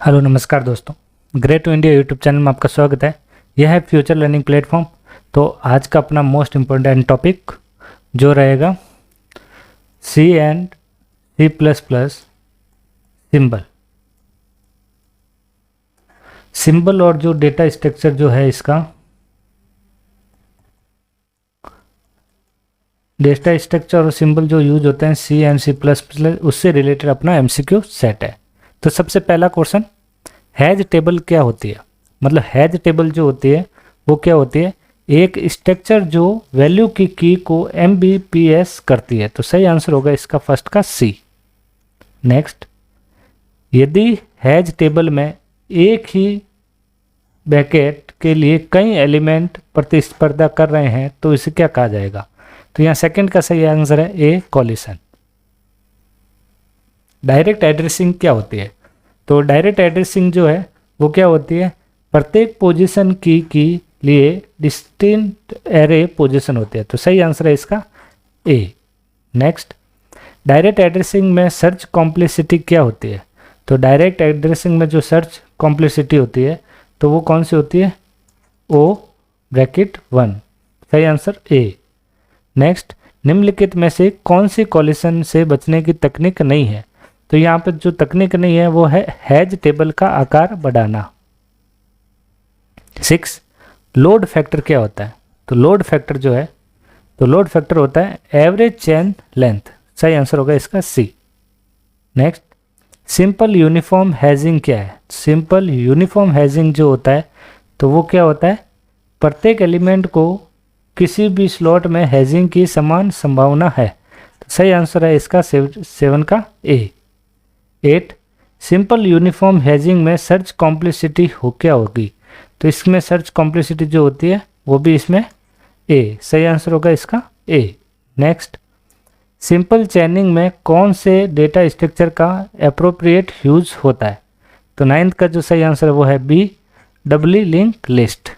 Hello नमस्कार दोस्तों, great to India YouTube channel में आपका स्वागत है। यह है फ्यूचर लर्निंग प्लेटफॉर्म। तो आज का अपना मोस्ट इम्पोर्टेंट टॉपिक जो रहेगा C and C plus plus symbol और जो डेटा स्ट्रक्चर जो है इसका डेटा स्ट्रक्चर और सिंबल जो यूज होते हैं C and C plus plus उससे रिलेटेड अपना एमसीक्यू सेट है। तो सबसे पहला क्वेश्चन, हैज टेबल क्या होती है? मतलब हैज टेबल जो होती है वो क्या होती है? एक स्ट्रक्चर जो वैल्यू की को एमबीपीएस करती है। तो सही आंसर होगा इसका फर्स्ट का सी। नेक्स्ट, यदि हैज टेबल में एक ही ब्रैकेट के लिए कई एलिमेंट प्रतिस्पर्धा कर रहे हैं तो इसे क्या कहा जाएगा? तो यहाँ सेकंड का सही आंसर है ए, कॉलिशन। डायरेक्ट एड्रेसिंग क्या होती है? तो डायरेक्ट एड्रेसिंग जो है वो क्या होती है? प्रत्येक पोजीशन की लिए डिस्टिंक्ट एरे पोजीशन होती है। तो सही आंसर है इसका ए। नेक्स्ट, डायरेक्ट एड्रेसिंग में सर्च कॉम्प्लेक्सिटी क्या होती है? तो डायरेक्ट एड्रेसिंग में जो सर्च कॉम्प्लेक्सिटी होती है तो वो कौन सी होती है? ओ ब्रैकेट 1। सही आंसर ए। नेक्स्ट, निम्नलिखित में से कौन सी कॉलिशन से बचने की तकनीक नहीं है? तो यहाँ पर जो तकनीक नहीं है वो है हैज टेबल का आकार बढ़ाना। 6, लोड फैक्टर क्या होता है? तो लोड फैक्टर जो है तो लोड फैक्टर होता है एवरेज चेन लेंथ। सही आंसर होगा इसका सी। नेक्स्ट, सिंपल यूनिफॉर्म हैजिंग क्या है? सिंपल यूनिफॉर्म हैजिंग जो होता है तो वो क्या होता है? प्रत्येक एलिमेंट को किसी भी स्लॉट में हैजिंग की समान संभावना है। तो सही आंसर है इसका 7 का ए। 8, सिंपल यूनिफॉर्म हैजिंग में सर्च कॉम्प्लेक्सिटी हो क्या होगी? तो इसमें सर्च कॉम्प्लेक्सिटी जो होती है वो भी इसमें ए। सही आंसर होगा इसका ए। नेक्स्ट, सिंपल चैनिंग में कौन से डेटा स्ट्रक्चर का एप्रोप्रिएट यूज होता है? तो 9th का जो सही आंसर है वो है बी, डबली लिंक लिस्ट।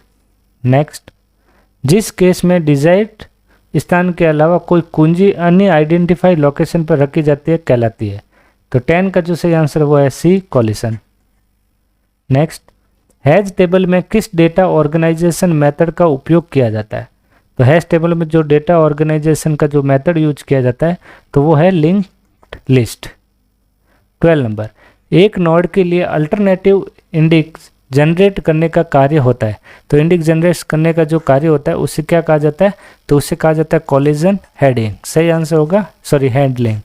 नेक्स्ट, जिस केस में डिजायर्ड स्थान के अलावा कोई कुंजी अन्य आइडेंटिफाई लोकेशन पर रखी जाती है कहलाती है? तो 10 का जो सही आंसर है वो है सी, कॉलिशन। नेक्स्ट, हैज टेबल में किस डेटा ऑर्गेनाइजेशन मेथड का उपयोग किया जाता है? तो हैज टेबल में जो डेटा ऑर्गेनाइजेशन का जो मेथड यूज किया जाता है तो वो है लिंक्ड लिस्ट। 12 नंबर, एक नोड के लिए अल्टरनेटिव इंडेक्स जनरेट करने का कार्य होता है। तो इंडेक्स जनरेट करने का जो कार्य होता है उसे क्या कहा जाता है? तो उसे कहा जाता है कॉलिजन हेडिंग। सही आंसर होगा हैंडलिंग।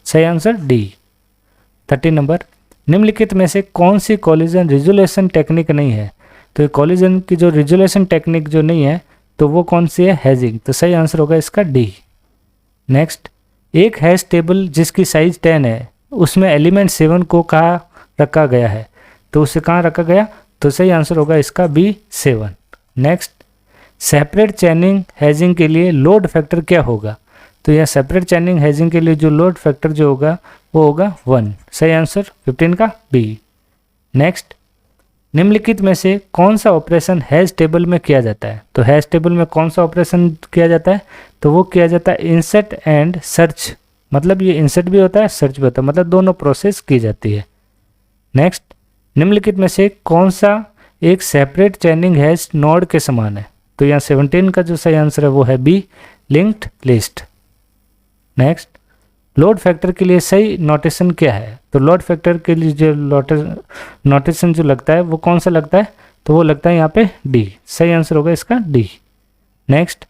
सही आंसर डी। 13 नंबर, निम्नलिखित में से कौन सी कॉलिजन रिजोल्यूशन टेक्निक नहीं है? तो कॉलिजन की जो रिजोल्यूशन टेक्निक जो नहीं है तो वो कौन सी है? हैजिंग। तो सही आंसर होगा इसका डी। नेक्स्ट, एक हैश टेबल जिसकी साइज 10 है उसमें एलिमेंट 7 को कहाँ रखा गया है? तो उसे कहाँ रखा गया? तो सही आंसर होगा इसका B, 7। Next, separate chaining hashing के लिए लोड फैक्टर क्या होगा? तो यह सेपरेट चैनिंग हैजिंग के लिए जो लोड फैक्टर जो होगा वो होगा 1। सही आंसर 15 का बी। नेक्स्ट, निम्नलिखित में से कौन सा ऑपरेशन हैज टेबल में किया जाता है? तो हैज टेबल में कौन सा ऑपरेशन किया जाता है? तो वो किया जाता है इंसर्ट एंड सर्च। मतलब ये इंसर्ट भी होता है, सर्च भी होता है, मतलब दोनों प्रोसेस की जाती है। नेक्स्ट, निम्नलिखित में से कौन सा एक सेपरेट चैनिंग हैज नोड के समान है? तो यहाँ 17 का जो सही आंसर है वो है B, linked list. Next, load factor के लिए सही नोटेशन क्या है? तो लोड फैक्टर के लिए जो नोटेशन जो लगता है वो कौन सा लगता है? तो वो लगता है यहाँ पे डी। सही आंसर होगा इसका डी। नेक्स्ट,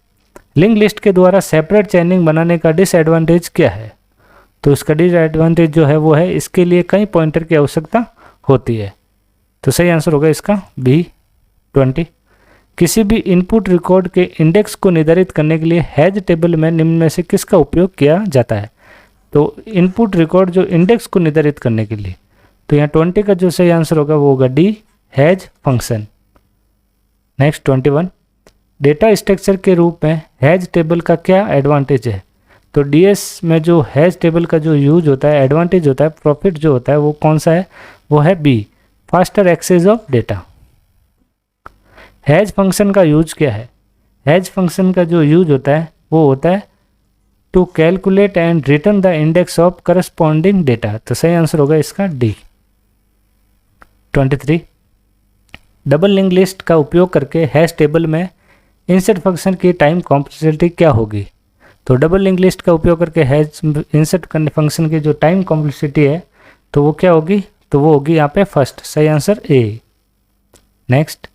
लिंक लिस्ट के द्वारा सेपरेट चैनिंग बनाने का डिसएडवांटेज क्या है? तो इसका डिसएडवांटेज जो है वो है इसके लिए कई पॉइंटर की आवश्यकता होती है। तो सही आंसर होगा इसका बी, 20। किसी भी इनपुट रिकॉर्ड के इंडेक्स को निर्धारित करने के लिए हैज टेबल में निम्न में से किसका उपयोग किया जाता है? तो इनपुट रिकॉर्ड जो इंडेक्स को निर्धारित करने के लिए, तो यहाँ 20 का जो सही आंसर होगा वो होगा D, has function. Next 21, data structure के रूप में हैज टेबल का क्या एडवांटेज है? तो डीएस में जो हैज टेबल का जो यूज होता है, एडवांटेज होता है, प्रॉफिट जो होता है वो कौन सा है? वो है B, faster access of data. Hash function का यूज क्या है? हैज फंक्शन का जो यूज होता है वो होता है to calculate and return the index of corresponding data. तो सही आंसर होगा इसका डी। 23 डबल लिंक लिस्ट का उपयोग करके हैश टेबल में इंसर्ट फंक्शन की टाइम कॉम्प्लेक्सिटी क्या होगी। तो डबल लिंक लिस्ट का उपयोग करके हैश इंसर्ट करने फंक्शन की जो टाइम कॉम्प्लेक्सिटी है तो वो क्या होगी, तो वो होगी यहाँ पे फर्स्ट, सही answer A. Next,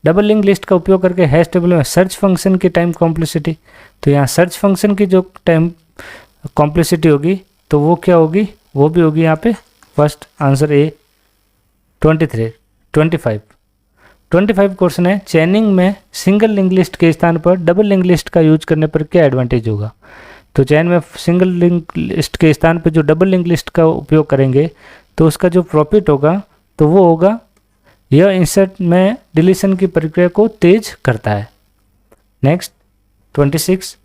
double link list का उपयोग करके हैश टेबल में सर्च फंक्शन की टाइम कॉम्प्लेक्सिटी, तो यहाँ सर्च फंक्शन की जो टाइम कॉम्प्लेक्सिटी होगी तो वो क्या होगी, वो भी होगी यहाँ पे फर्स्ट, आंसर ए। 25 क्वेश्चन है, चैनिंग में सिंगल लिंक लिस्ट के स्थान पर डबल लिंक लिस्ट का यूज करने पर क्या एडवांटेज होगा। तो चैन में सिंगल लिंक लिस्ट के स्थान पर जो डबल लिंक लिस्ट का उपयोग करेंगे तो उसका जो प्रॉफिट होगा तो वो होगा, यह इंसर्ट में डिलीशन की प्रक्रिया को तेज करता है। नेक्स्ट 26,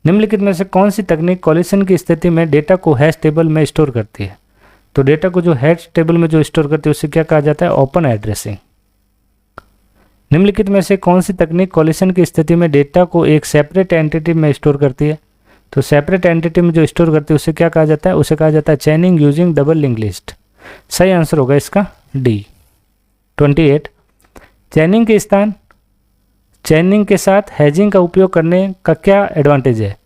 निम्नलिखित में से कौन सी तकनीक कोलिशन की स्थिति में डेटा को हैश टेबल में स्टोर करती है। तो डेटा को जो हैश टेबल में जो स्टोर करती है उसे क्या कहा जाता है, ओपन एड्रेसिंग। निम्नलिखित में से कौन सी तकनीक कोलिशन की स्थिति में डेटा को एक सेपरेट एंटिटी में स्टोर करती है। तो सेपरेट एंटिटी में जो स्टोर करती है उसे क्या कहा जाता है, उसे कहा जाता है चैनिंग यूजिंग डबल लिंक लिस्ट। सही आंसर होगा इसका डी। 28, चैनिंग के साथ हैजिंग का उपयोग करने का क्या एडवांटेज है।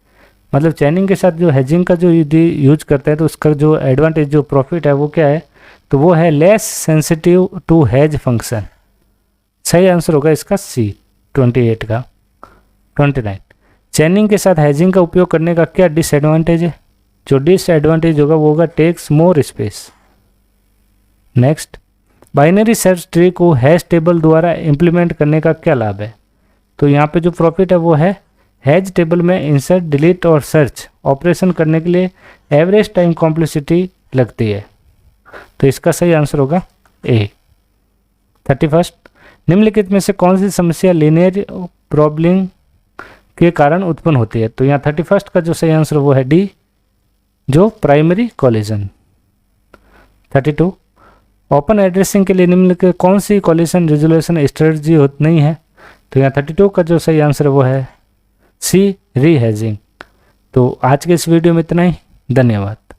मतलब चैनिंग के साथ जो हैजिंग का जो यूज करते हैं तो उसका जो एडवांटेज जो प्रॉफिट है वो क्या है, तो वो है less sensitive to hash function. सही आंसर होगा इसका सी 28 का। 29, चैनिंग के साथ हैजिंग का उपयोग करने का क्या डिसएडवांटेज है। जो डिसएडवांटेज होगा वो होगा takes more space. Next, binary search tree को हैश टेबल द्वारा इम्प्लीमेंट करने का क्या लाभ है। तो यहाँ पे जो प्रॉफिट है वो है हैश टेबल में इंसर्ट, डिलीट और सर्च ऑपरेशन करने के लिए एवरेज टाइम कॉम्प्लेक्सिटी लगती है। तो इसका सही आंसर होगा ए। 31, निम्नलिखित में से कौन सी समस्या लीनियर प्रॉब्लम के कारण उत्पन्न होती है। तो यहाँ 31 का जो सही आंसर वो है डी, जो प्राइमरी कोलिजन। 32, ओपन एड्रेसिंग के लिए निम्नलिखित कौन सी कोलिशन रिजोल्यूशन स्ट्रेटजी नहीं है। तो यहाँ 32 का जो सही आंसर वो है सी, रीहैजिंग। तो आज के इस वीडियो में इतना ही, धन्यवाद।